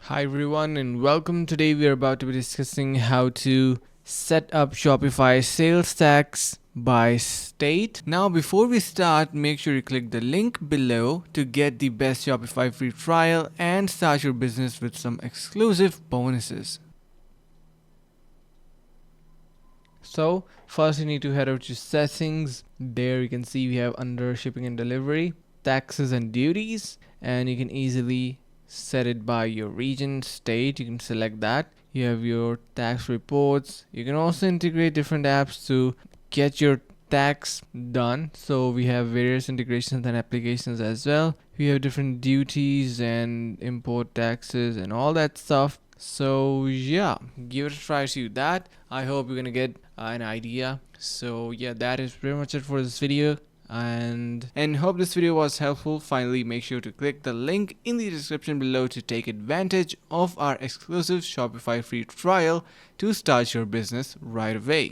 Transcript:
Hi everyone and welcome. Today we are about to be discussing how to set up Shopify sales tax by state. Now before we start, make sure you click the link below to get the best Shopify free trial and start your business with some exclusive bonuses. So first you need to head over to settings. There you can see we have under shipping and delivery, taxes and duties, and you can easily set it by your region, state. You can select that. You have your tax reports. You can also integrate different apps to get your tax done. So we have various integrations and applications as well. We have different duties and import taxes and all that stuff. So yeah, give it a try to that. I hope you're gonna get an idea. So yeah, that is pretty much it for this video, and hope this video was helpful. Finally, make sure to click the link in the description below to take advantage of our exclusive Shopify free trial to start your business right away.